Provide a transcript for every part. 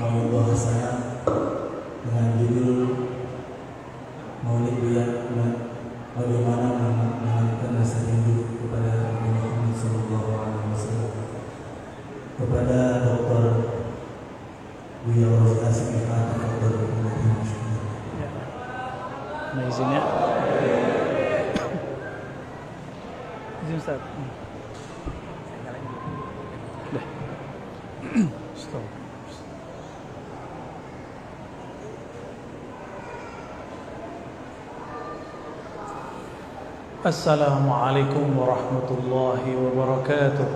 Maulid Hasanah dengan judul Maulid Buya, bagaimana menanamkan rasa rindu kepada Nabi Muhammad SAW, kepada Dr. Buya Rozi Asmifah Dr. Nah izinnya izin Ustaz. Stop. Assalamualaikum warahmatullahi wabarakatuh.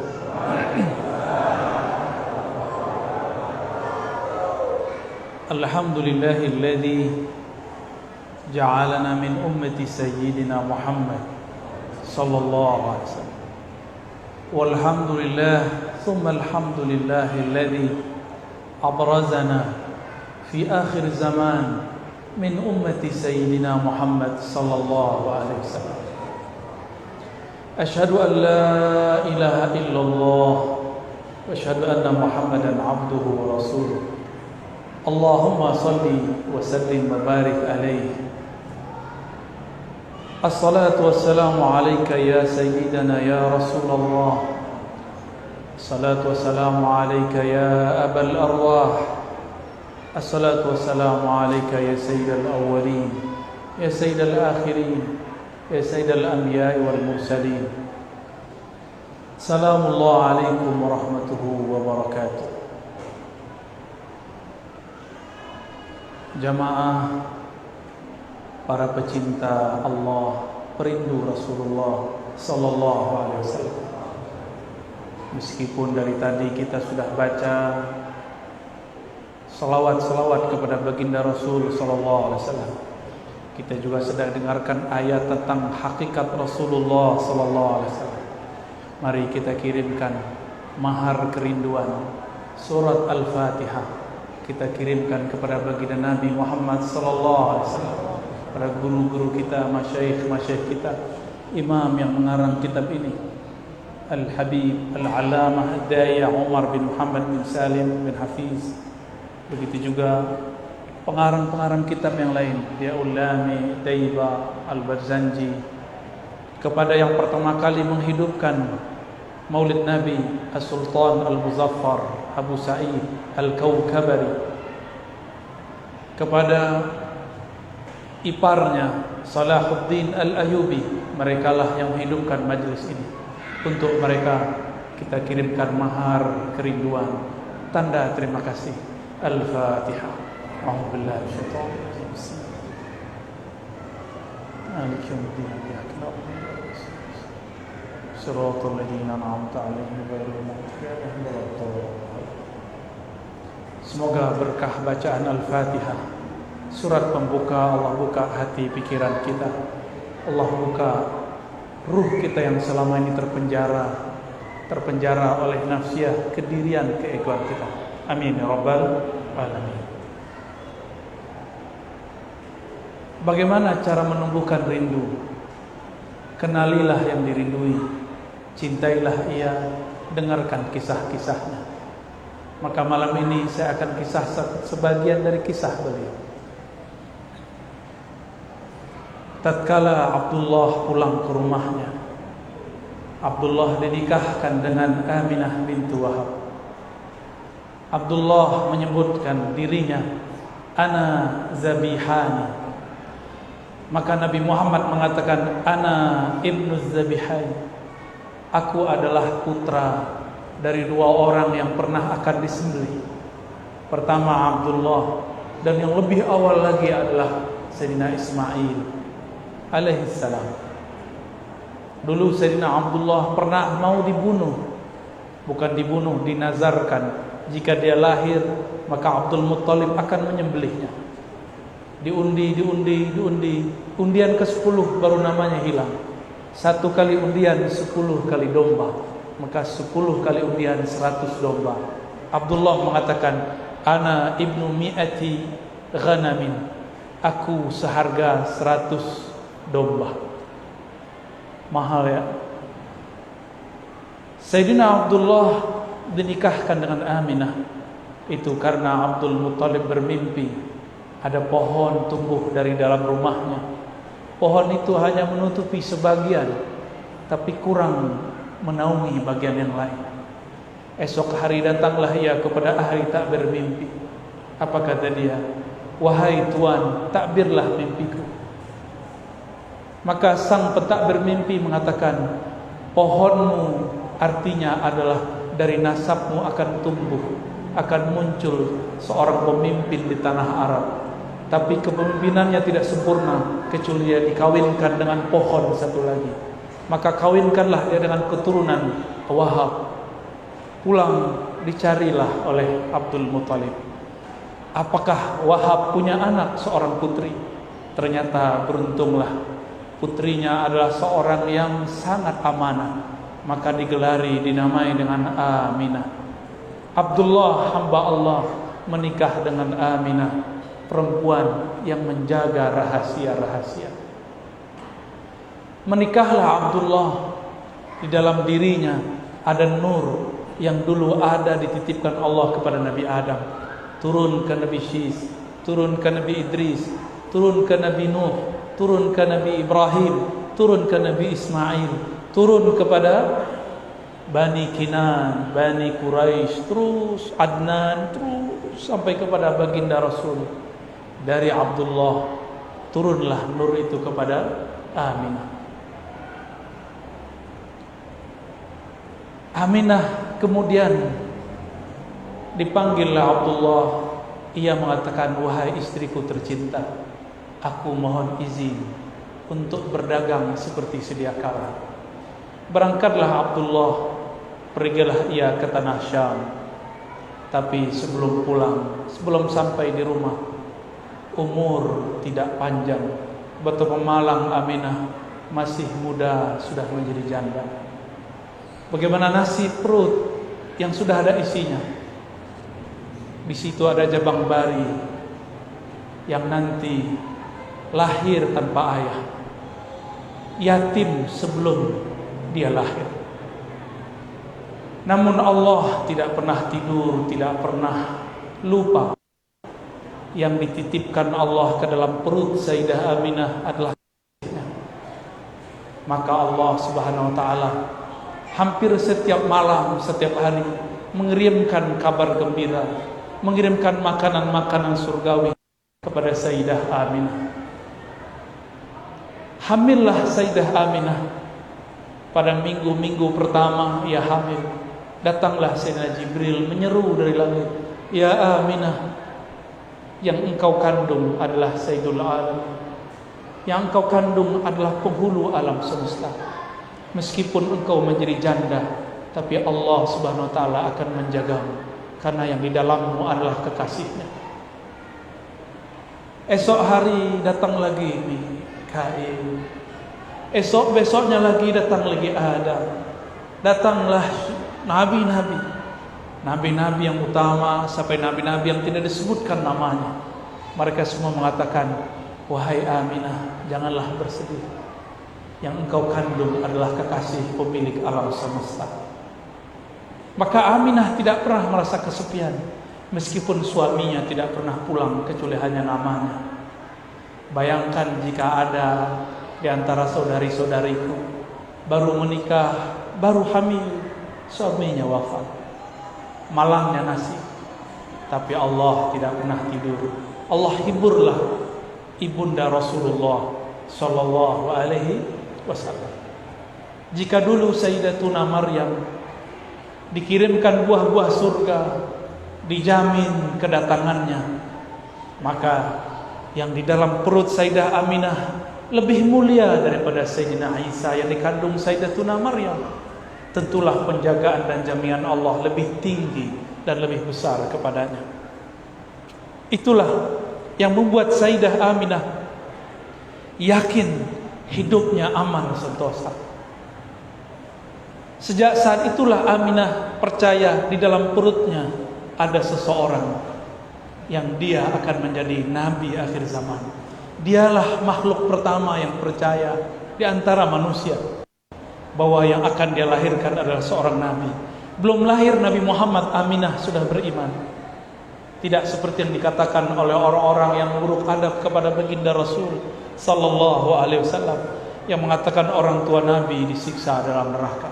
Alhamdulillahilladzi ja'alana min ummati sayyidina Muhammad sallallahu alaihi wasallam. Walhamdulillah thumma alhamdulillahilladzi abrazana fi akhir zaman min ummati sayyidina Muhammad sallallahu alaihi wasallam. Ashhadu an la ilaha illallah wa ashhadu anna Muhammadan abduhu wa rasuluh. Allahumma salli wa sallim wa barik alaihi. Assalatu wassalamu alayka ya sayyidana ya Rasulullah. Assalatu wassalamu alayka ya abal arwah. Assalatu wassalamu alayka ya sayyidal awwalin ya sayyidal akhirin ya sayyidal anbiya'i wal mursalin. Salamullah alaikum warahmatullahi wabarakatuh. Jamaah, para pecinta Allah, perindu Rasulullah sallallahu alaihi wasallam. Meskipun dari tadi kita sudah baca salawat-salawat kepada baginda Rasul sallallahu alaihi wasallam, kita juga sedang dengarkan ayat tentang hakikat Rasulullah sallallahu alaihi wasallam. Mari kita kirimkan mahar kerinduan surat Al-Fatihah, kita kirimkan kepada baginda Nabi Muhammad sallallahu alaihi wasallam, para guru-guru kita, masyayikh kita, imam yang mengarang kitab ini, Al-Habib Al-Alamah Ad-Dai' Umar bin Muhammad bin Salim bin Hafiz. Begitu juga pengarang-pengarang kitab yang lain, Diaul Lami, Daiba, Al-Barzanji. Kepada yang pertama kali menghidupkan Maulid Nabi, As-Sultan Al-Muzaffar Abu Sa'id Al-Kawkabari. Kepada iparnya Salahuddin Al-Ayubi, merekalah yang menghidupkan majlis ini. Untuk mereka kita kirimkan mahar kerinduan, tanda terima kasih. Al-Fatihah. A'udzu billahi minasyaitonir rajim. Maliki yaumiddin. Iyyaka na'budu wa iyyaka nasta'in. Shiratal ladzina an'amta 'alaihim ghairil maghdubi 'alaihim waladdallin. Semoga berkah bacaan Al-Fatihah, surat pembuka, Allah buka hati pikiran kita, Allah buka ruh kita yang selama ini terpenjara oleh nafsiyah, kedirian, keegoan kita. Amin ya rabbal alamin. Bagaimana cara menumbuhkan rindu? Kenalilah yang dirindui, cintailah ia, dengarkan kisah-kisahnya. Maka malam ini saya akan kisah sebagian dari kisah beliau. Tatkala Abdullah pulang ke rumahnya, Abdullah dinikahkan dengan Aminah bintu Wahab. Abdullah menyebutkan dirinya, ana zabihani. Maka Nabi Muhammad mengatakan, ana ibnu zabihani. Aku adalah putra dari dua orang yang pernah akan disembelih. Pertama Abdullah, dan yang lebih awal lagi adalah Sayyidina Ismail alaihissalam. Dulu Sayyidina Abdullah pernah mau dibunuh. Bukan dibunuh, dinazarkan. Jika dia lahir, maka Abdul Muttalib akan menyembelihnya. Diundi. Undian ke-10 baru namanya hilang. 1 kali undian 10 kali domba. Maka 10 kali undian 100 domba. Abdullah mengatakan, ana ibnu mi'ati ghanamin. Aku seharga 100 domba. Mahal ya. Sayyidina Abdullah dinikahkan dengan Aminah. Itu karena Abdul Muttalib bermimpi ada pohon tumbuh dari dalam rumahnya. Pohon itu hanya menutupi sebagian, tapi kurang menaungi bagian yang lain. Esok hari datanglah ia kepada ahli takbir mimpi. Apa kata dia? Wahai Tuan, takbirlah mimpiku. Maka sang pentakbir mimpi mengatakan, pohonmu artinya adalah dari nasabmu akan tumbuh, akan muncul seorang pemimpin di tanah Arab. Tapi kepemimpinannya tidak sempurna kecuali dia dikawinkan dengan pohon satu lagi. Maka kawinkanlah dia dengan keturunan Wahab. Pulang dicarilah oleh Abdul Muttalib. Apakah Wahab punya anak seorang putri? Ternyata beruntunglah putrinya adalah seorang yang sangat amanah. Maka digelari, dinamai dengan Aminah. Abdullah hamba Allah menikah dengan Aminah, perempuan yang menjaga rahasia-rahasia. Menikahlah Abdullah, di dalam dirinya ada nur yang dulu ada dititipkan Allah kepada Nabi Adam, turun ke Nabi Syis, turun ke Nabi Idris, turun ke Nabi Nuh, turun ke Nabi Ibrahim, turun ke Nabi Ismail, turun kepada Bani Kinan, Bani Quraisy, terus Adnan, terus sampai kepada baginda Rasul. Dari Abdullah turunlah nur itu kepada Aminah. Aminah kemudian dipanggillah Abdullah. Ia mengatakan, wahai istriku tercinta, aku mohon izin untuk berdagang seperti sedia kala. Berangkatlah Abdullah, pergilah ia ke tanah Syam. Tapi sebelum pulang, sebelum sampai di rumah, umur tidak panjang. Betapa malang Aminah, masih muda sudah menjadi janda. Bagaimana nasib perut yang sudah ada isinya? Di situ ada jabang bari yang nanti lahir tanpa ayah, yatim sebelum dia lahir. Namun Allah tidak pernah tidur, tidak pernah lupa. Yang dititipkan Allah ke dalam perut Sayyidah Aminah adalah kasihnya. Maka Allah Subhanahu wa taala hampir setiap malam, setiap hari mengirimkan kabar gembira, mengirimkan makanan-makanan surgawi kepada Sayyidah Aminah. Hamillah Sayyidah Aminah. Pada minggu-minggu pertama ia hamil, datanglah Sayyidina Jibril menyeru dari langit, ya Aminah, yang engkau kandung adalah Sayyidul Alam, yang engkau kandung adalah penghulu alam semesta. Meskipun engkau menjadi janda, tapi Allah Subhanahu wa taala akan menjagamu, karena yang di dalammu adalah kekasihnya. Esok hari datang lagi Mikail. Esok besoknya lagi datang lagi Adam. Datanglah nabi-nabi, nabi-nabi yang utama sampai nabi-nabi yang tidak disebutkan namanya. Mereka semua mengatakan, wahai Aminah, janganlah bersedih. Yang engkau kandung adalah kekasih pemilik alam semesta. Maka Aminah tidak pernah merasa kesepian, meskipun suaminya tidak pernah pulang kecuali hanya namanya. Bayangkan jika ada di antara saudari-saudariku baru menikah, baru hamil, suaminya wafat. Malangnya nasib. Tapi Allah tidak pernah tidur. Allah hiburlah ibunda Rasulullah sallallahu alaihi wasallam. Jika dulu Sayyidatuna Maryam dikirimkan buah-buah surga, dijamin kedatangannya, maka yang di dalam perut Sayyidah Aminah lebih mulia daripada Sayyidina Isa yang dikandung Sayyidatuna Maryam. Tentulah penjagaan dan jaminan Allah lebih tinggi dan lebih besar kepadanya. Itulah yang membuat Sayyidah Aminah yakin hidupnya aman sentosa. Sejak saat itulah Aminah percaya di dalam perutnya ada seseorang yang dia akan menjadi nabi akhir zaman. Dialah makhluk pertama yang percaya di antara manusia bahwa yang akan dia lahirkan adalah seorang nabi. Belum lahir Nabi Muhammad, Aminah sudah beriman. Tidak seperti yang dikatakan oleh orang-orang yang buruk adab kepada baginda Rasul sallallahu alaihi wasallam, yang mengatakan orang tua Nabi disiksa dalam neraka.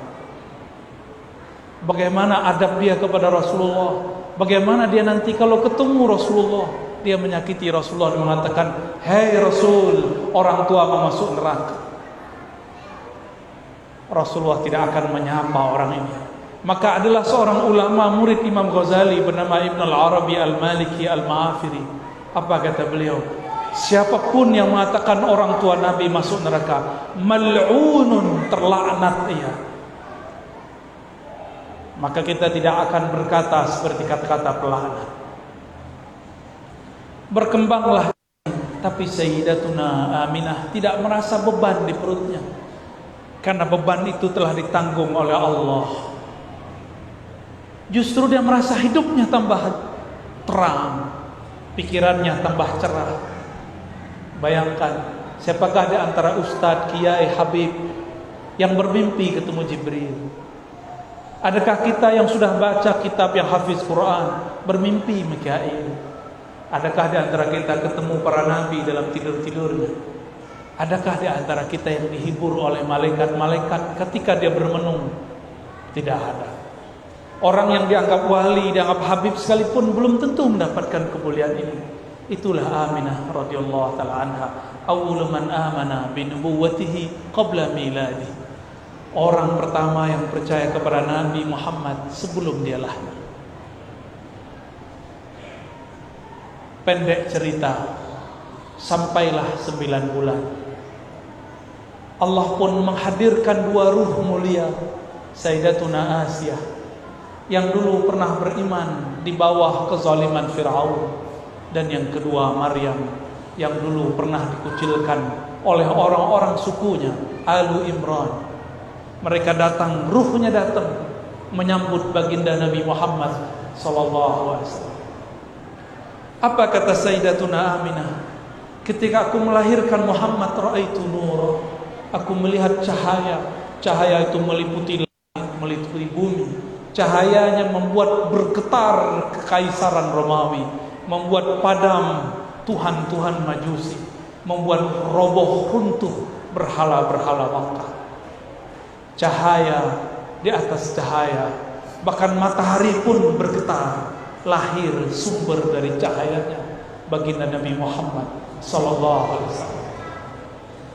Bagaimana adab dia kepada Rasulullah? Bagaimana dia nanti kalau ketemu Rasulullah, dia menyakiti Rasulullah dan mengatakan, "Hei Rasul, orang tua masuk neraka." Rasulullah tidak akan menyapa orang ini. Maka adalah seorang ulama murid Imam Ghazali bernama Ibn al-Arabi al-Maliki al-Ma'afiri. Apa kata beliau? Siapapun yang mengatakan orang tua Nabi masuk neraka, mal'unun, terlaknat ia. Maka kita tidak akan berkata seperti kata-kata pelaknat. Berkembanglah, tapi Sayyidatuna Aminah tidak merasa beban di perutnya, karena beban itu telah ditanggung oleh Allah. Justru dia merasa hidupnya tambah terang, pikirannya tambah cerah. Bayangkan, siapakah di antara Ustadz, Kiai, Habib yang bermimpi ketemu Jibril? Adakah kita yang sudah baca kitab yang hafiz Quran bermimpi Mikail? Adakah di antara kita ketemu para nabi dalam tidur-tidurnya? Adakah di antara kita yang dihibur oleh malaikat-malaikat ketika dia bermenung? Tidak ada. Orang yang dianggap wali, dianggap habib sekalipun belum tentu mendapatkan kemuliaan ini. Itulah Aminah radhiyallahu taala anha, awwalu man amana bi nubuwwatihi qabla miladi. Orang pertama yang percaya kepada Nabi Muhammad sebelum dia lahir. Pendek cerita, sampailah 9 bulan. Allah pun menghadirkan 2 ruh mulia, Sayyidatuna Asiyah yang dulu pernah beriman di bawah kezaliman Fir'aun, dan yang kedua Maryam yang dulu pernah dikucilkan oleh orang-orang sukunya Alu Imran. Mereka datang, ruhnya datang menyambut baginda Nabi Muhammad sallallahu alaihi wasallam. Apa kata Sayyidatuna Aminah? Ketika aku melahirkan Muhammad, raaitu nur, aku melihat cahaya. Cahaya itu meliputi langit, meliputi bumi. Cahayanya membuat bergetar kekaisaran Romawi, membuat padam tuhan-tuhan Majusi, membuat roboh runtuh berhala-berhala Makkah. Cahaya di atas cahaya, bahkan matahari pun bergetar. Lahir sumber dari cahayanya baginda Nabi Muhammad sallallahu alaihi wasallam.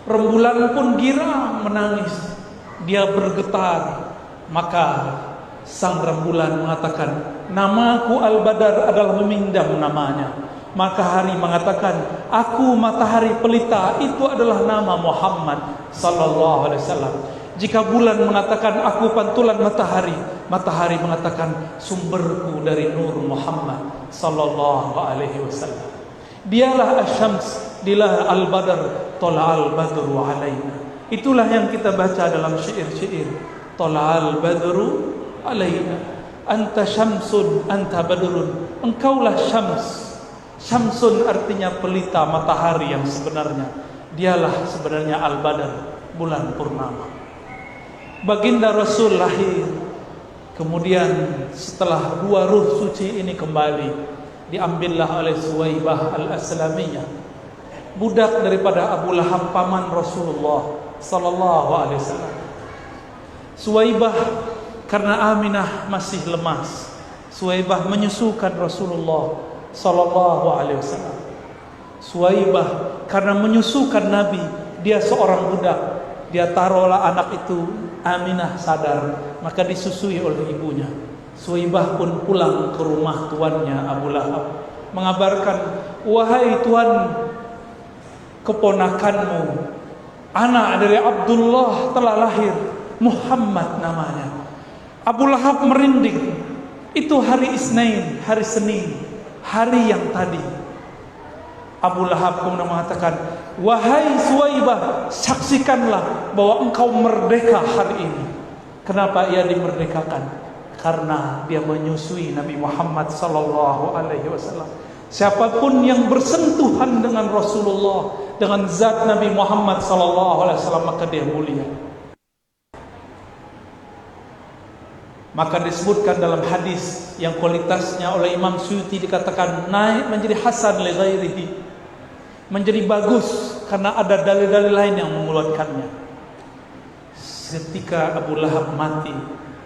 Rembulan pun girang menangis, dia bergetar. Maka sang rembulan mengatakan, namaku Al-Badar adalah memindam namanya. Maka hari mengatakan, aku matahari pelita, itu adalah nama Muhammad sallallahu alaihi wasallam. Jika bulan mengatakan aku pantulan matahari, matahari mengatakan sumberku dari nur Muhammad sallallahu alaihi wasallam. Dialah Asy-Syams, dialah Al-Badr, tala'al badru alaina. Itulah yang kita baca dalam syair-syair. Tala'al badru alaina, anta syamsun anta badrun. Engkaulah syams. Syamsun artinya pelita, matahari yang sebenarnya. Dialah sebenarnya Al-Badr, bulan purnama. Baginda Rasul lahir. Kemudian setelah 2 ruh suci ini kembali, diambillah oleh Suwaibah al-Aslamiyah, budak daripada Abu Lahab, paman Rasulullah sallallahu alaihi wasallam. Suwaibah karena Aminah masih lemas, Suwaibah menyusukan Rasulullah sallallahu alaihi wasallam. Suwaibah karena menyusukan Nabi, dia seorang budak, dia taruhlah anak itu. Aminah sadar, maka disusui oleh ibunya. Suwaibah pun pulang ke rumah tuannya Abu Lahab, mengabarkan, wahai tuan, keponakanmu, anak dari Abdullah telah lahir, Muhammad namanya. Abu Lahab merinding. Itu hari Isnin, hari Senin, hari yang tadi. Abu Lahab kemudian mengatakan, wahai Suwaibah, saksikanlah bahwa engkau merdeka hari ini. Kenapa ia dimerdekakan? Karena dia menyusui Nabi Muhammad sallallahu alaihi wasallam. Siapapun yang bersentuhan dengan Rasulullah, dengan zat Nabi Muhammad sallallahu alaihi wasallam, maka dia mulia. Maka disebutkan dalam hadis yang kualitasnya oleh Imam Suyuti dikatakan naik menjadi hasan li ghairihi, menjadi bagus karena ada dalil-dalil lain yang menguatkannya. Ketika Abu Lahab mati,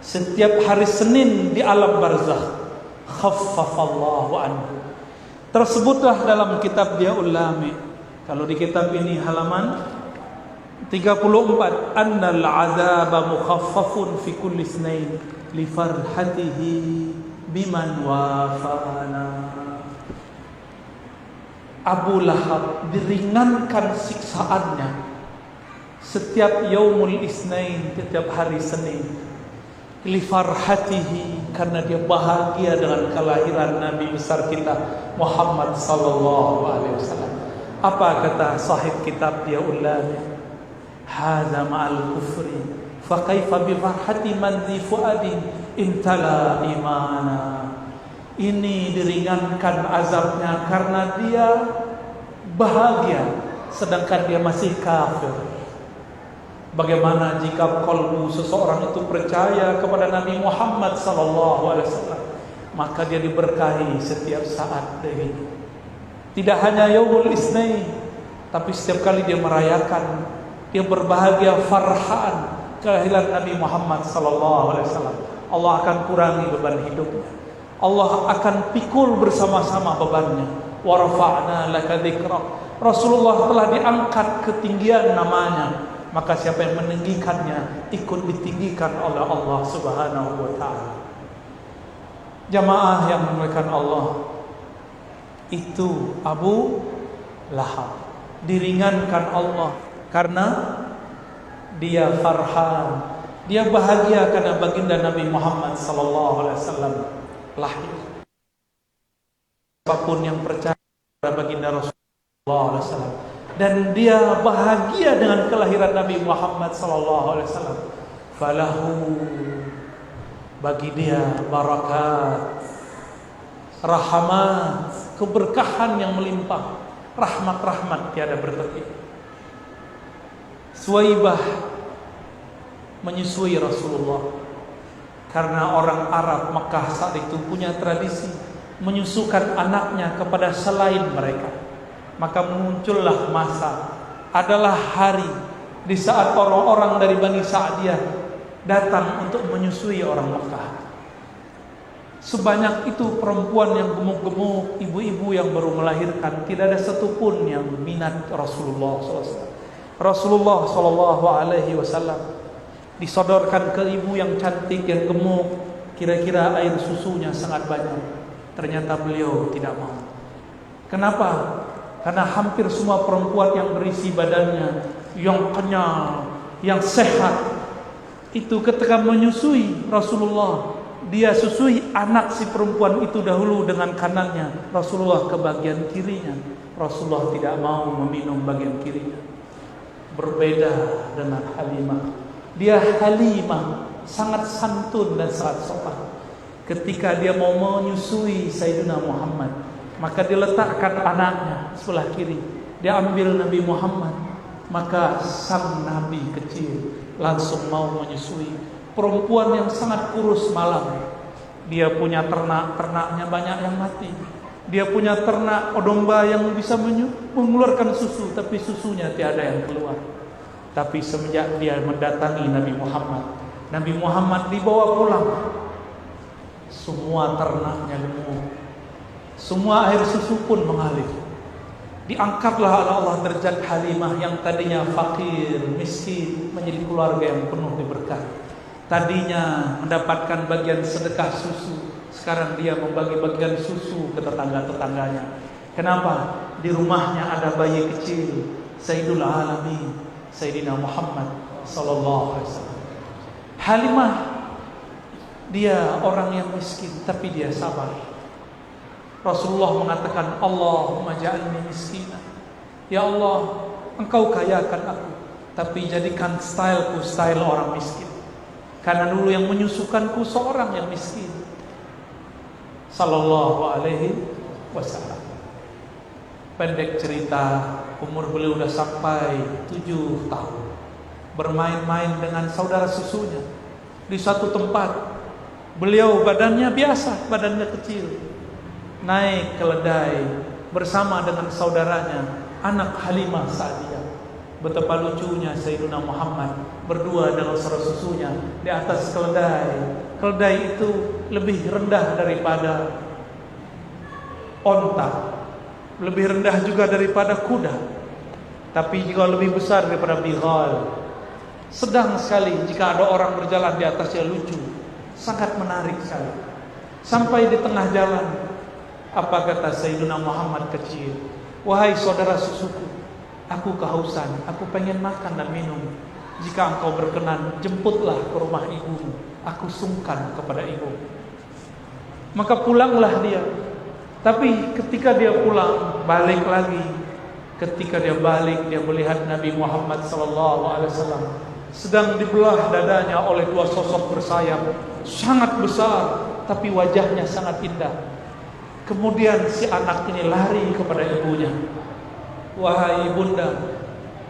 setiap hari Senin di alam barzakh, khaffafallahu anhu. Tersebutlah dalam kitab Diyaul Lami. Kalau di kitab ini halaman 34, annal azaba mukhaffafun fi kulli isnain li farhatihi biman wafana. Abu Lahab diringankan siksaannya setiap yaumul isnain, setiap hari Senin, li farhatihi, karena dia bahagia dengan kelahiran Nabi besar kita Muhammad sallallahu alaihi wasallam. Apa kata sahib kitab Diyaul Lami? Hadza ma'al kufri fa kaifa bi farhati man dhi fuadin intala imana. Ini diringankan azabnya karena dia bahagia sedangkan dia masih kafir. Bagaimana jika kalbu seseorang itu percaya kepada Nabi Muhammad sallallahu alaihi wasallam, maka dia diberkahi setiap saat dari hidup. Tidak hanya yaumul isnain, tapi setiap kali dia merayakan, dia berbahagia farhan kelahiran Nabi Muhammad sallallahu alaihi wasallam. Allah akan kurangi beban hidupnya. Allah akan pikul bersama-sama bebannya. Wa rafa'na laka dzikrak. Rasulullah telah diangkat ketinggian namanya, maka siapa yang meninggikannya ikut ditinggikan oleh Allah Subhanahu wa taala. Jamaah yang dimuliakan Allah, itu Abu Lahab diringankan Allah karena dia farhan, dia bahagia karena baginda Nabi Muhammad sallallahu alaihi wasallam lahir. Apapun yang percaya kepada baginda Rasulullah sallallahu alaihi wasallam, dan dia bahagia dengan kelahiran Nabi Muhammad sallallahu alaihi wasallam, falahu, bagi dia barakat, rahmat, keberkahan yang melimpah, rahmat-rahmat tiada bertepi. Suwaibah menyusui Rasulullah karena orang Arab Makkah saat itu punya tradisi menyusukan anaknya kepada selain mereka. Maka muncullah masa, adalah hari di saat orang-orang dari Bani Sa'diyah datang untuk menyusui orang Mekah. Sebanyak itu perempuan yang gemuk-gemuk, ibu-ibu yang baru melahirkan, tidak ada satupun yang minat Rasulullah SAW. Rasulullah SAW disodorkan ke ibu yang cantik, yang gemuk, kira-kira air susunya sangat banyak. Ternyata beliau tidak mau. Kenapa? Karena hampir semua perempuan yang berisi badannya, yang kenyal, yang sehat, itu ketika menyusui Rasulullah, dia susui anak si perempuan itu dahulu dengan kanannya, Rasulullah ke bagian kirinya. Rasulullah tidak mau meminum bagian kirinya. Berbeda dengan Halimah. Dia Halimah sangat santun dan sangat sopan. Ketika dia mau menyusui Sayyidina Muhammad, maka diletakkan anaknya sebelah kiri. Dia ambil Nabi Muhammad, maka sang Nabi kecil langsung mau menyusui. Perempuan yang sangat kurus malam. Dia punya ternak-ternaknya banyak yang mati. Dia punya ternak domba yang bisa mengeluarkan susu, tapi susunya tiada yang keluar. Tapi semenjak dia mendatangi Nabi Muhammad dibawa pulang. Semua ternaknya gemuk, semua air susu pun mengalir. Diangkatlah oleh Allah derajat Halimah yang tadinya fakir, miskin, menjadi keluarga yang penuh diberkati. Tadinya mendapatkan bagian sedekah susu, sekarang dia membagi bagian susu ke tetangga-tetangganya. Kenapa? Di rumahnya ada bayi kecil, Sayyidul Alamin, Sayyidina Muhammad sallallahu alaihi wasallam. Halimah, dia orang yang miskin, tapi dia sabar. Rasulullah mengatakan, Allahumma ja'alni miskina. Ya Allah, Engkau kayakan aku, tapi jadikan styleku style orang miskin. Karena dulu yang menyusukanku seorang yang miskin. Sallallahu alaihi wasallam. Pendek cerita, umur beliau sudah sampai 7 tahun. Bermain-main dengan saudara susunya di satu tempat. Beliau badannya biasa, badannya kecil, naik keledai bersama dengan saudaranya, anak Halimah Sa'diyah. Betapa lucunya Sayyidina Muhammad berdua dengan saudara susunya di atas keledai. Keledai itu lebih rendah daripada onta, lebih rendah juga daripada kuda, tapi juga lebih besar daripada bighal. Sedang sekali jika ada orang berjalan di atasnya, lucu, sangat menarik sekali. Sampai di tengah jalan, apa kata Sayyidina Muhammad kecil? Wahai saudara susuku, aku kehausan, aku pengen makan dan minum. Jika engkau berkenan, jemputlah ke rumah ibumu, aku sungkan kepada ibu. Maka pulanglah dia. Tapi ketika dia pulang, balik lagi. Ketika dia balik, dia melihat Nabi Muhammad SAW sedang dibelah dadanya oleh dua sosok bersayap, sangat besar, tapi wajahnya sangat indah. Kemudian si anak ini lari kepada ibunya. Wahai ibunda,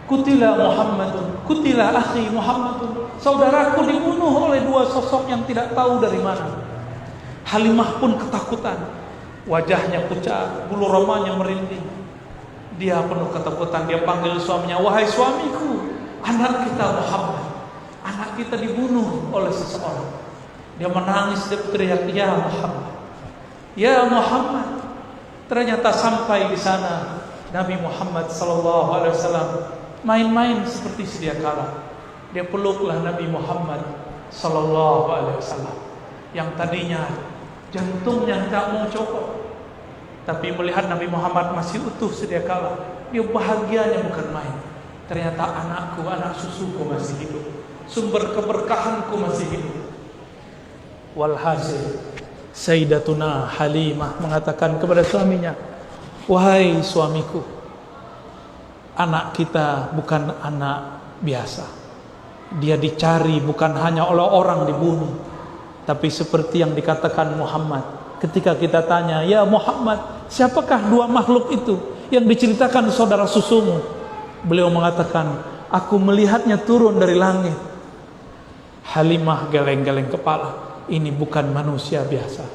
kutila Muhammadun, kutila akhi Muhammadun. Saudaraku dibunuh oleh dua sosok yang tidak tahu dari mana. Halimah pun ketakutan, wajahnya pucat, bulu romanya merinding. Dia penuh ketakutan, dia panggil suaminya, wahai suamiku, anak kita Muhammad, anak kita dibunuh oleh seseorang. Dia menangis, dia teriak, ya Muhammad, ya Muhammad. Ternyata sampai di sana Nabi Muhammad SAW main-main seperti sedia kala. Dia peluklah Nabi Muhammad SAW yang tadinya jantungnya tidak mau copot, tapi melihat Nabi Muhammad masih utuh sedia kala, dia bahagianya bukan main. Ternyata anakku, anak susuku masih hidup, sumber keberkahanku masih hidup. Walhasil Sayyidatuna Halimah mengatakan kepada suaminya, wahai suamiku, anak kita bukan anak biasa. Dia dicari bukan hanya oleh orang dibunuh, tapi seperti yang dikatakan Muhammad. Ketika kita tanya, ya Muhammad, siapakah dua makhluk itu yang diceritakan saudara susumu? Beliau mengatakan, aku melihatnya turun dari langit. Halimah geleng-geleng kepala, ini bukan manusia biasa.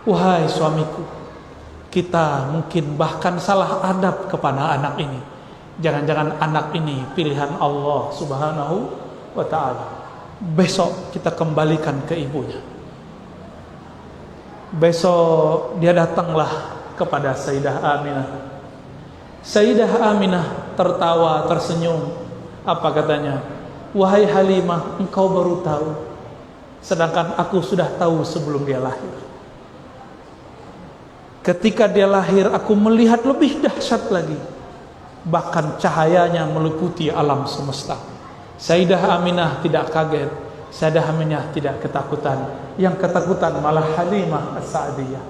Wahai suamiku, kita mungkin bahkan salah adab kepada anak ini. Jangan-jangan anak ini pilihan Allah Subhanahu wa ta'ala. Besok kita kembalikan ke ibunya. Besok dia datanglah kepada Sayyidah Aminah. Sayyidah Aminah tertawa, tersenyum. Apa katanya? Wahai Halimah, engkau baru tahu, sedangkan aku sudah tahu sebelum dia lahir. Ketika dia lahir, aku melihat lebih dahsyat lagi. Bahkan cahayanya meliputi alam semesta. Sayyidah Aminah tidak kaget, Sayyidah Aminah tidak ketakutan. Yang ketakutan malah Halimah As-Sa'diyah.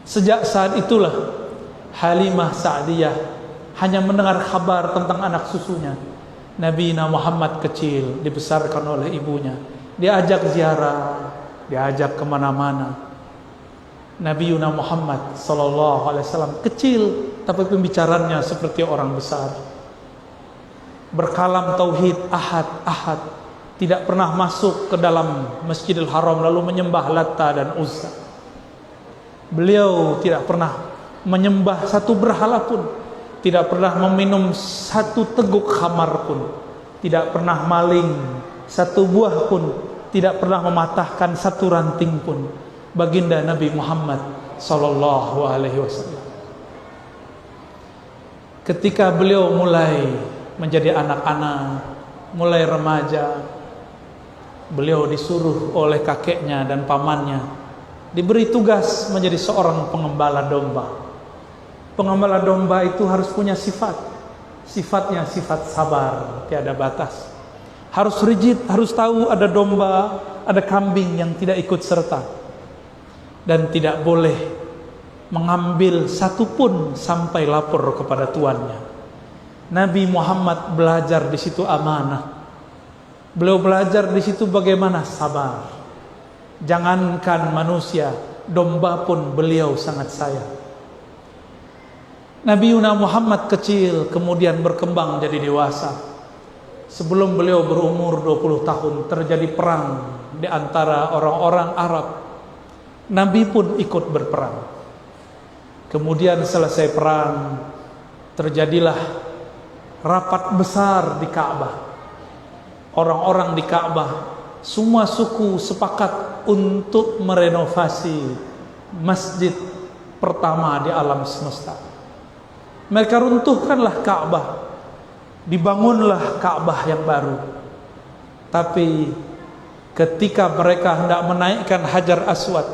Sejak saat itulah Halimah Sa'diyah hanya mendengar kabar tentang anak susunya. Nabi Muhammad kecil dibesarkan oleh ibunya. Diajak ziarah, diajak kemana-mana. Nabi Muhammad SAW kecil, tapi pembicaranya seperti orang besar. Berkalam tauhid, ahad. Tidak pernah masuk ke dalam Masjidil Haram lalu menyembah Latta dan Uzza. Beliau tidak pernah menyembah satu berhala pun, tidak pernah meminum satu teguk khamar pun, tidak pernah maling satu buah pun, tidak pernah mematahkan satu ranting pun. Baginda Nabi Muhammad SAW. Ketika beliau mulai menjadi anak-anak, mulai remaja, beliau disuruh oleh kakeknya dan pamannya diberi tugas menjadi seorang pengembala domba. Pengembala domba itu harus punya sifat. Sifatnya sifat sabar, tiada batas. Harus rigid, harus tahu ada domba, ada kambing yang tidak ikut serta. Dan tidak boleh mengambil satu pun sampai lapor kepada tuannya. Nabi Muhammad belajar di situ amanah. Beliau belajar di situ bagaimana sabar. Jangankan manusia, domba pun beliau sangat sayang. Nabi Muhammad kecil kemudian berkembang jadi dewasa. sebelum beliau berumur 20 tahun terjadi perang di antara orang-orang Arab. Nabi pun ikut berperang. Kemudian selesai perang, terjadilah rapat besar di Ka'bah. Orang-orang di Ka'bah, semua suku sepakat untuk merenovasi masjid pertama di alam semesta. Mereka runtuhkanlah Ka'bah, dibangunlah Ka'bah yang baru. Tapi ketika mereka hendak menaikkan Hajar Aswad,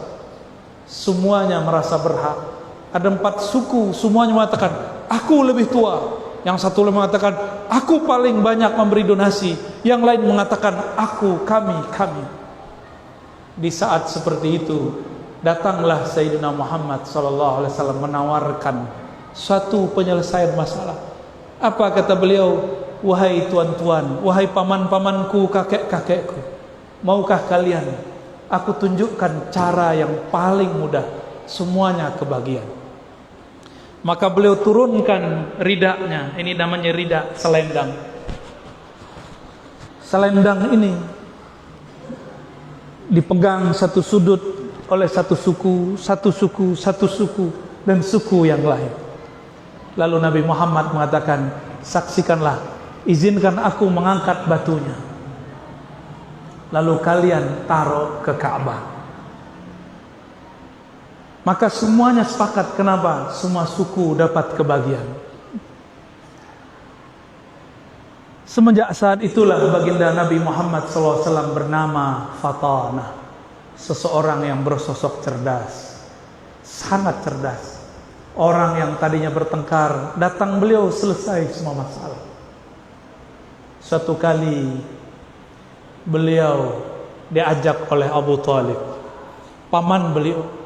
semuanya merasa berhak. Ada 4 suku, semuanya mengatakan, aku lebih tua. Yang satu mengatakan, aku paling banyak memberi donasi. Yang lain mengatakan, aku, kami. Di saat seperti itu, datanglah Sayyidina Muhammad SAW menawarkan suatu penyelesaian masalah. Apa kata beliau? Wahai tuan-tuan, wahai paman-pamanku, kakek-kakekku, maukah kalian aku tunjukkan cara yang paling mudah, semuanya kebagian. Maka beliau turunkan ridaknya. Ini namanya ridak, selendang. Selendang ini dipegang satu sudut oleh satu suku, dan suku yang lain. Lalu Nabi Muhammad mengatakan, saksikanlah, izinkan aku mengangkat batunya. Lalu kalian taruh ke Ka'bah. Maka semuanya sepakat. Kenapa? Semua suku dapat kebagian. Semenjak saat itulah baginda Nabi Muhammad SAW bernama Fatanah. Seseorang yang bersosok cerdas, sangat cerdas. Orang yang tadinya bertengkar, datang beliau selesai semua masalah. Suatu kali beliau diajak oleh Abu Talib, paman beliau.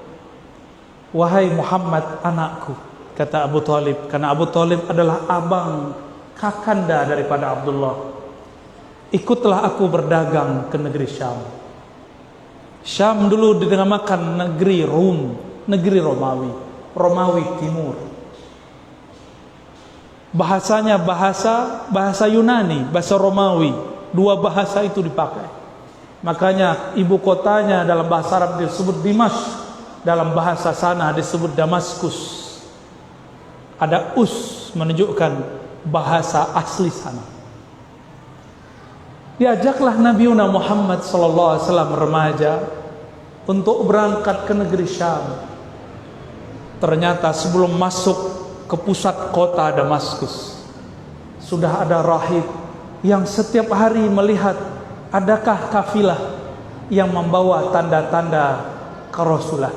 Wahai Muhammad anakku, kata Abu Talib, karena Abu Talib adalah abang kakanda daripada Abdullah. Ikutlah aku berdagang ke negeri Syam. Syam dulu dinamakan negeri Rum, negeri Romawi, Romawi Timur. Bahasanya bahasa Yunani, bahasa Romawi. 2 bahasa itu dipakai. Makanya ibu kotanya dalam bahasa Arab disebut Dimash. Dalam bahasa sana disebut Damaskus. Ada us menunjukkan bahasa asli sana. Diajaklah Nabi Muhammad SAW remaja untuk berangkat ke negeri Syam. Ternyata sebelum masuk ke pusat kota Damaskus, sudah ada rahib yang setiap hari melihat adakah kafilah yang membawa tanda-tanda kerasulan.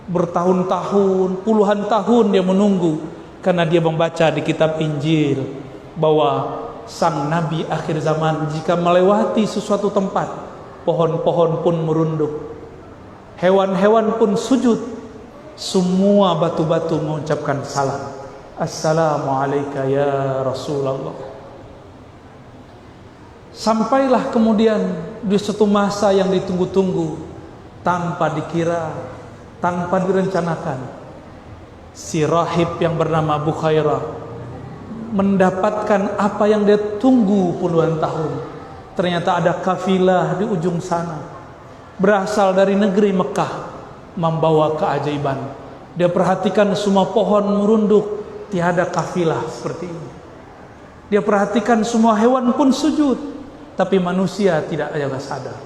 Bertahun-tahun, puluhan tahun dia menunggu, karena dia membaca di kitab Injil bahwa sang Nabi akhir zaman jika melewati sesuatu tempat, pohon-pohon pun merunduk, hewan-hewan pun sujud, semua batu-batu mengucapkan salam, Assalamualaikum ya Rasulullah. Sampailah kemudian di suatu masa yang ditunggu-tunggu, tanpa dikira, tanpa direncanakan, si rahib yang bernama Bukhairah mendapatkan apa yang dia tunggu puluhan tahun. Ternyata ada kafilah di ujung sana, berasal dari negeri Mekah, membawa keajaiban. Dia perhatikan semua pohon merunduk, tiada kafilah seperti ini. Dia perhatikan semua hewan pun sujud, tapi manusia tidak ada sadar.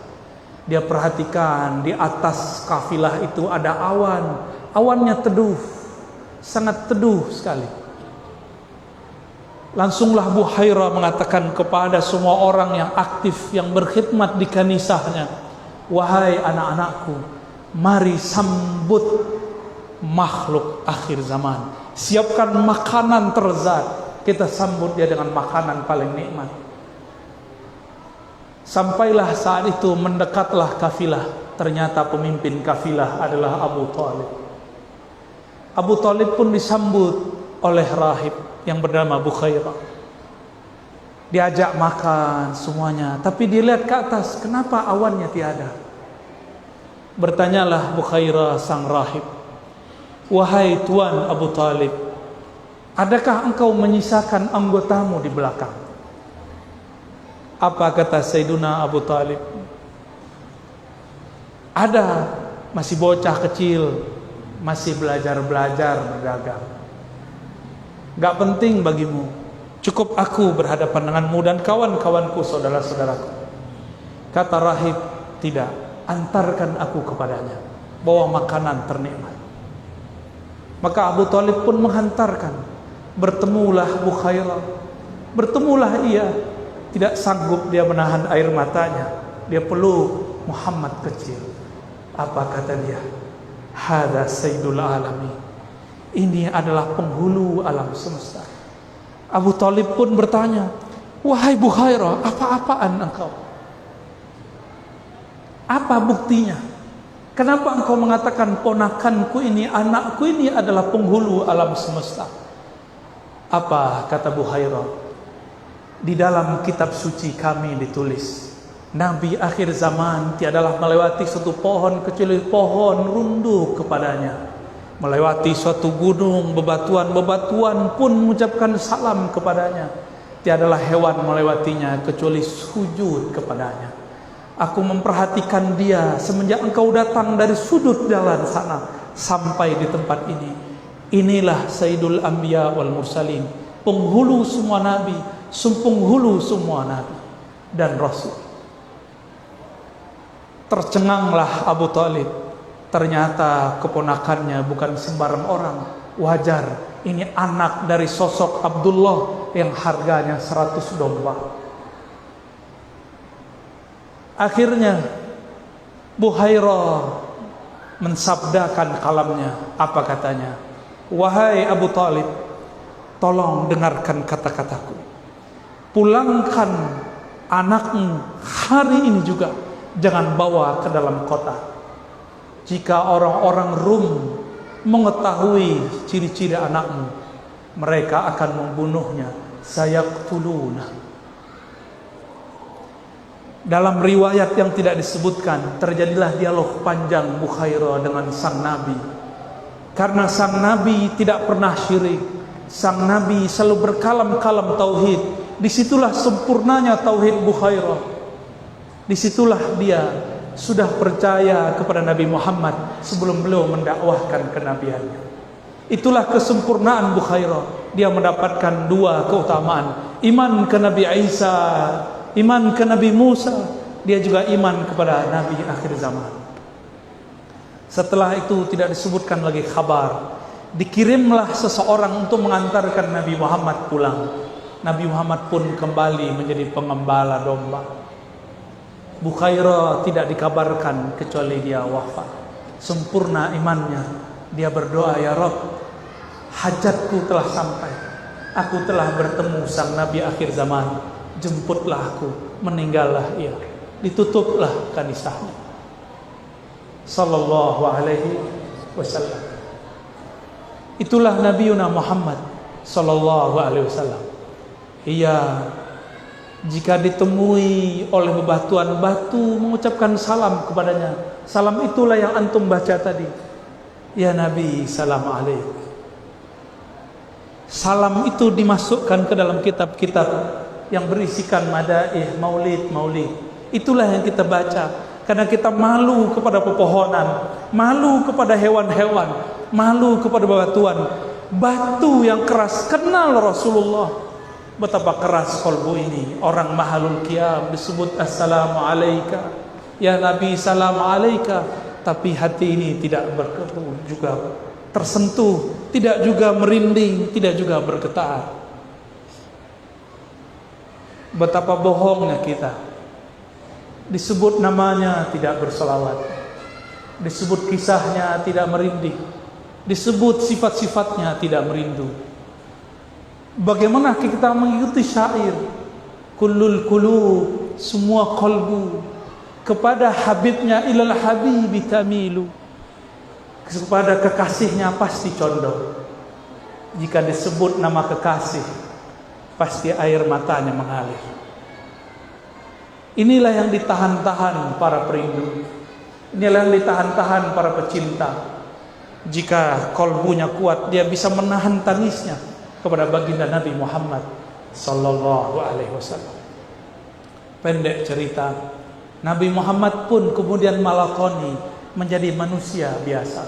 Dia perhatikan di atas kafilah itu ada awan. Awannya teduh, sangat teduh sekali. Langsunglah Bukhairah mengatakan kepada semua orang yang aktif, yang berkhidmat di kanisahnya, wahai anak-anakku, mari sambut makhluk akhir zaman. Siapkan makanan terzat, kita sambut dia dengan makanan paling nikmat. Sampailah saat itu, mendekatlah kafilah. Ternyata pemimpin kafilah adalah Abu Talib. Abu Talib pun disambut oleh rahib yang bernama Bukhairah. Diajak makan semuanya, tapi dilihat ke atas, kenapa awannya tiada? Bertanyalah Bukhairah sang rahib, wahai Tuan Abu Talib, adakah engkau menyisakan anggotamu di belakang? Apa kata Sayyiduna Abu Talib? Ada, masih bocah kecil, masih belajar-belajar berdagang. Gak penting bagimu, cukup aku berhadapan denganmu dan kawan-kawanku, saudara-saudaraku. Kata rahib, tidak, antarkan aku kepadanya, bawa makanan ternikmat. Maka Abu Talib pun menghantarkan. Bertemulah Bukhairah, bertemulah ia. Tidak sanggup dia menahan air matanya, dia peluk Muhammad kecil. Apa kata dia? Hadza sayyidul alamin. Ini adalah penghulu alam semesta. Abu Talib pun bertanya, wahai Bukhairah, apa-apaan engkau? Apa buktinya? Kenapa engkau mengatakan ponakanku ini, anakku ini adalah penghulu alam semesta? Apa kata Bukhairah? Di dalam kitab suci kami ditulis, Nabi akhir zaman tiadalah melewati suatu pohon kecuali pohon runduk kepadanya. Melewati suatu gunung, bebatuan-bebatuan pun mengucapkan salam kepadanya. Tiadalah hewan melewatinya kecuali sujud kepadanya. Aku memperhatikan dia semenjak engkau datang dari sudut jalan sana sampai di tempat ini. Inilah Sayyidul Anbiya wal Mursalin, penghulu semua nabi, penghulu semua nabi dan rasul. Tercenganglah Abu Talib. Ternyata keponakannya bukan sembarang orang. Wajar, ini anak dari sosok Abdullah yang harganya 100 domba. Akhirnya Bukhairah mensabdakan kalamnya. Apa katanya? Wahai Abu Talib, tolong dengarkan kata-kataku. Pulangkan anakmu hari ini juga. Jangan bawa ke dalam kota. Jika orang-orang Rum mengetahui ciri-ciri anakmu, mereka akan membunuhnya. Sayaqtuluna. Dalam riwayat yang tidak disebutkan, terjadilah dialog panjang Bukhairah dengan sang Nabi. Karena sang Nabi tidak pernah syirik. Sang Nabi selalu berkalam-kalam tauhid. Disitulah sempurnanya tauhid Bukhairah. Disitulah dia sudah percaya kepada Nabi Muhammad sebelum beliau mendakwahkan kenabiannya. Itulah kesempurnaan Bukhairah. Dia mendapatkan dua keutamaan. Iman ke Nabi Isa, iman ke Nabi Musa. Dia juga iman kepada Nabi akhir zaman. Setelah itu tidak disebutkan lagi kabar. Dikirimlah seseorang untuk mengantarkan Nabi Muhammad pulang. Nabi Muhammad pun kembali menjadi pengembala domba. Bukhairah tidak dikabarkan kecuali dia wafat. Sempurna imannya. Dia berdoa, ya Rabb, hajatku telah sampai. Aku telah bertemu sang Nabi akhir zaman. Jemputlah aku. Meninggallah ia. Ditutuplah kanisahnya. Sallallahu alaihi wasallam. Itulah Nabiuna Muhammad sallallahu alaihi wasallam. Ia jika ditemui oleh bebatuan, batu mengucapkan salam kepadanya. Salam itulah yang antum baca tadi. Ya Nabi, salam alaik. Salam itu dimasukkan ke dalam kitab-kitab yang berisikan madaih, maulid. Itulah yang kita baca. Karena kita malu kepada pepohonan, malu kepada hewan-hewan, malu kepada bebatuan. Batu yang keras kenal Rasulullah. Betapa keras kolbu ini. Orang mahalul qiyam disebut assalamu alaika. Ya Nabi, salam alaika. Tapi hati ini tidak juga tersentuh, tidak juga merinding, tidak juga bergetar. Betapa bohongnya kita. Disebut namanya tidak berselawat, disebut kisahnya tidak merinding, disebut sifat-sifatnya tidak merindu. Bagaimana kita mengikuti syair kullul qulub, semua kolbu kepada habibnya, ilal habibi tamilu, kepada kekasihnya pasti condong. Jika disebut nama kekasih, pasti air matanya mengalir. Inilah yang ditahan-tahan para perindu. Inilah yang ditahan-tahan para pecinta. Jika kolbunya kuat, dia bisa menahan tangisnya kepada baginda Nabi Muhammad sallallahu alaihi wasallam. Pendek cerita, Nabi Muhammad pun kemudian melakoni menjadi manusia biasa.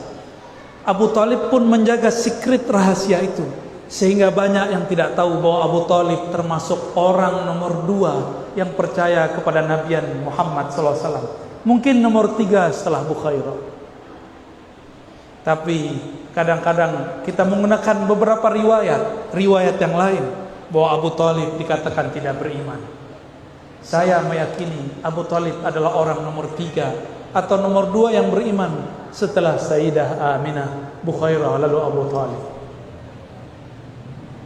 Abu Talib pun menjaga secret rahasia itu, sehingga banyak yang tidak tahu bahwa Abu Talib termasuk orang nomor 2 yang percaya kepada Nabi Muhammad SAW. Mungkin nomor 3 setelah Bukhairah. Tapi kadang-kadang kita menggunakan beberapa riwayat yang lain bahwa Abu Talib dikatakan tidak beriman. Saya meyakini Abu Talib adalah orang nomor 3 atau nomor 2 yang beriman setelah Sayyidah Aminah, Bukhairah, lalu Abu Talib.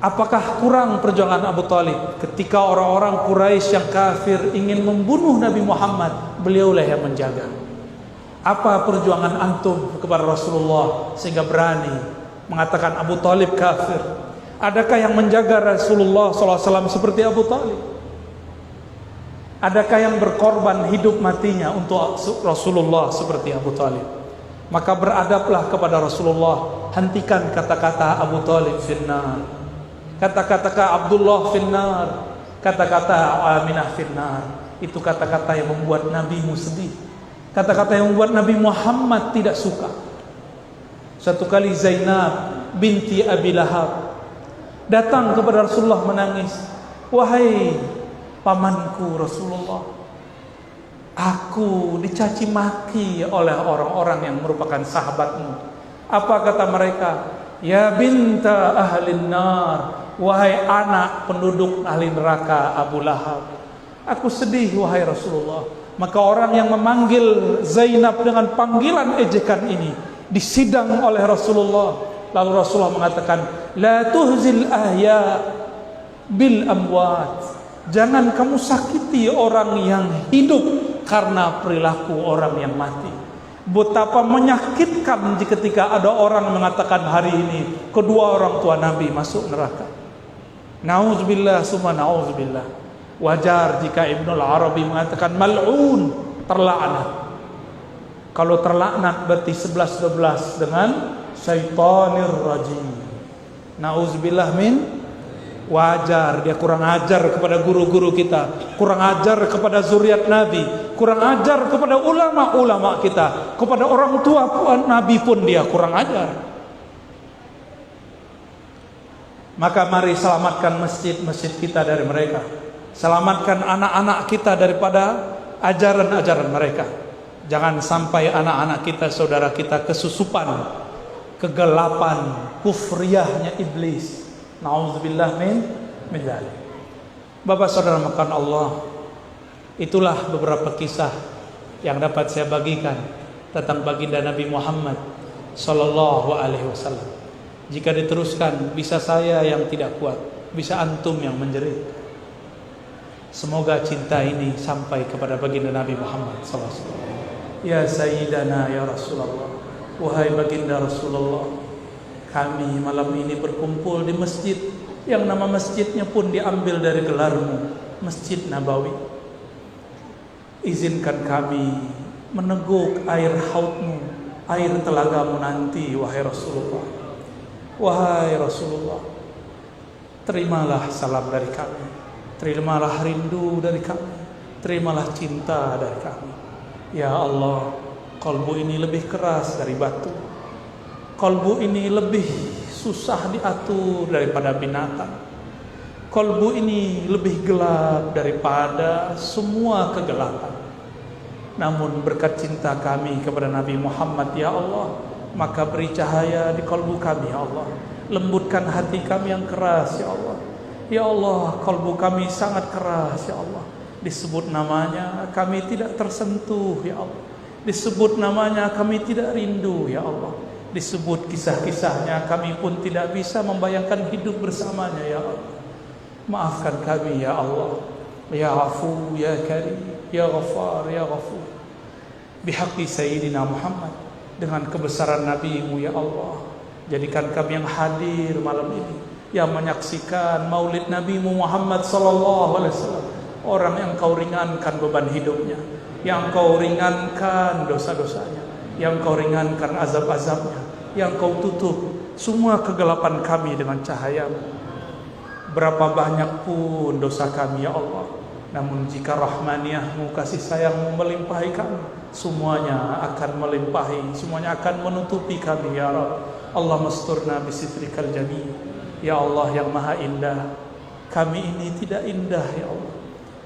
Apakah kurang perjuangan Abu Talib ketika orang-orang Quraisy yang kafir ingin membunuh Nabi Muhammad? Beliaulah yang menjaga. Apa perjuangan antum kepada Rasulullah sehingga berani mengatakan Abu Talib kafir? Adakah yang menjaga Rasulullah SAW seperti Abu Talib? Adakah yang berkorban hidup matinya untuk Rasulullah seperti Abu Talib? Maka beradablah kepada Rasulullah. Hentikan kata-kata Abu Talib finnar, kata-kata Abdullah finnar, kata-kata Aminah finnar. Itu kata-kata yang membuat nabimu sedih, kata-kata yang membuat Nabi Muhammad tidak suka. Satu kali Zainab binti Abi Lahab datang kepada Rasulullah menangis. Wahai pamanku Rasulullah, aku dicaci maki oleh orang-orang yang merupakan sahabatmu. Apa kata mereka? Ya binta ahlin nar, wahai anak penduduk ahli neraka Abu Lahab. Aku sedih wahai Rasulullah. Maka orang yang memanggil Zainab dengan panggilan ejekan ini disidang oleh Rasulullah. Lalu Rasulullah mengatakan, la tuhzil ahya bil amwat. Jangan kamu sakiti orang yang hidup karena perilaku orang yang mati. Betapa menyakitkan ketika ada orang mengatakan hari ini kedua orang tua Nabi masuk neraka. Nauzubillah summa nauzubillah. Wajar jika Ibnul Arabi mengatakan mal'un, terlaknat. Kalau terlaknat berarti 11-12 dengan syaitanir rajim. Nauzubillah min. Wajar dia kurang ajar kepada guru-guru kita, kurang ajar kepada zuriat Nabi, kurang ajar kepada ulama-ulama kita, kepada orang tua Nabi pun dia kurang ajar. Maka mari selamatkan masjid-masjid kita dari mereka. Selamatkan anak-anak kita daripada ajaran-ajaran mereka. Jangan sampai anak-anak kita, saudara kita kesusupan, kegelapan, kufriyahnya iblis. Nauzubillah min dzalik. Bapak saudara makan Allah, itulah beberapa kisah yang dapat saya bagikan tentang baginda Nabi Muhammad sallallahu alaihi wasallam. Jika diteruskan, bisa saya yang tidak kuat, bisa antum yang menjerit. Semoga cinta ini sampai kepada baginda Nabi Muhammad sallallahu alaihi wasallam. Ya Sayyidana ya Rasulullah, wahai baginda Rasulullah, kami malam ini berkumpul di masjid yang nama masjidnya pun diambil dari gelarmu, Masjid Nabawi. Izinkan kami meneguk air haudmu, air telagamu nanti, wahai Rasulullah. Wahai Rasulullah, terimalah salam dari kami, terimalah rindu dari kami, terimalah cinta dari kami. Ya Allah, kalbu ini lebih keras dari batu. Kalbu ini lebih susah diatur daripada binatang. Kalbu ini lebih gelap daripada semua kegelapan. Namun berkat cinta kami kepada Nabi Muhammad ya Allah, maka beri cahaya di kalbu kami ya Allah. Lembutkan hati kami yang keras ya Allah. Ya Allah, kalbu kami sangat keras ya Allah. Disebut namanya kami tidak tersentuh ya Allah. Disebut namanya kami tidak rindu ya Allah. Disebut kisah-kisahnya kami pun tidak bisa membayangkan hidup bersamanya ya Allah. Maafkan kami ya Allah. Ya Afu, ya Karim, ya Ghafar, ya Ghafur. Bihaqqi Sayyidina Muhammad, dengan kebesaran Nabi-Mu ya Allah, jadikan kami yang hadir malam ini, yang menyaksikan maulid Nabi-Mu Muhammad sallallahu alaihi wasallam, orang yang Kau ringankan beban hidupnya, yang Kau ringankan dosa-dosanya, yang Kau ringankan azab-azabnya, yang Kau tutup semua kegelapan kami dengan cahaya-Mu. Berapa banyak pun dosa kami ya Allah, Namun jika rahmaniahmu, kasih sayangmu melimpahi kami, semuanya akan melimpahi, semuanya akan menutupi kami ya Rabb. Allah masturna bisitrikal jamil. Ya Allah yang maha indah, kami ini tidak indah ya Allah.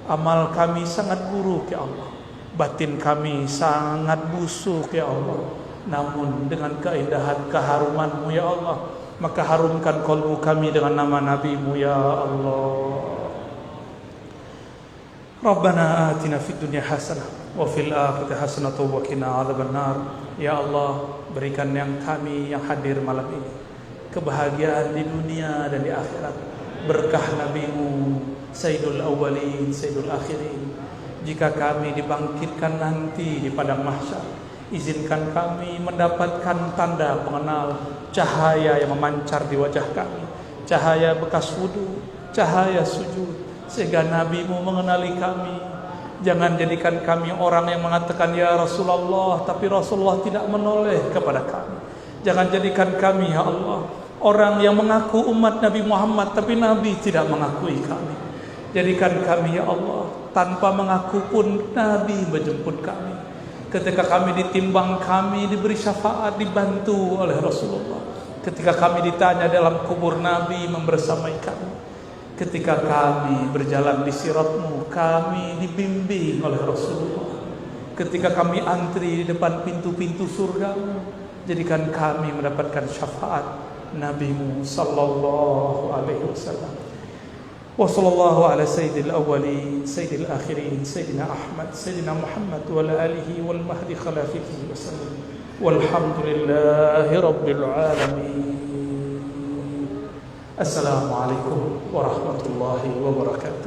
Amal kami sangat buruk ya Allah. Batin kami sangat busuk ya Allah. Namun dengan keindahan keharuman-Mu ya Allah, maka harumkan qalbu kami dengan nama Nabi-Mu ya Allah. Rabbana atina fid dunya hasanah wa fil akhirati hasanah wa qina adzabannar. Ya Allah, berikan yang kami yang hadir malam ini kebahagiaan di dunia dan di akhirat. Berkah Nabi-Mu Sayyidul Awwalin, Sayyidul Akhirin. Jika kami dibangkitkan nanti di padang mahsyar, izinkan kami mendapatkan tanda pengenal, cahaya yang memancar di wajah kami, cahaya bekas wudu, cahaya sujud, sehingga Nabi-Mu mengenali kami. Jangan jadikan kami orang yang mengatakan ya Rasulullah, tapi Rasulullah tidak menoleh kepada kami. Jangan jadikan kami ya Allah orang yang mengaku umat Nabi Muhammad, tapi Nabi tidak mengakui kami. Jadikan kami ya Allah tanpa mengaku pun Nabi menjemput kami. Ketika kami ditimbang, kami diberi syafaat, dibantu oleh Rasulullah. Ketika kami ditanya dalam kubur, Nabi membersamai kami. Ketika kami berjalan di sirat-Mu, kami dibimbing oleh Rasulullah. Ketika kami antri di depan pintu-pintu surga-Mu, jadikan kami mendapatkan syafaat Nabi-Mu sallallahu alaihi wasallam. Wa sallallahu ala sayyidil awwalin, sayyidil akhirin, sayyidina Ahmad, sayyidina Muhammad wa ala alihi wal mahdi khalafihi wasallam. Walhamdulillahi rabbil alamin. Assalamualaikum warahmatullahi wabarakatuh.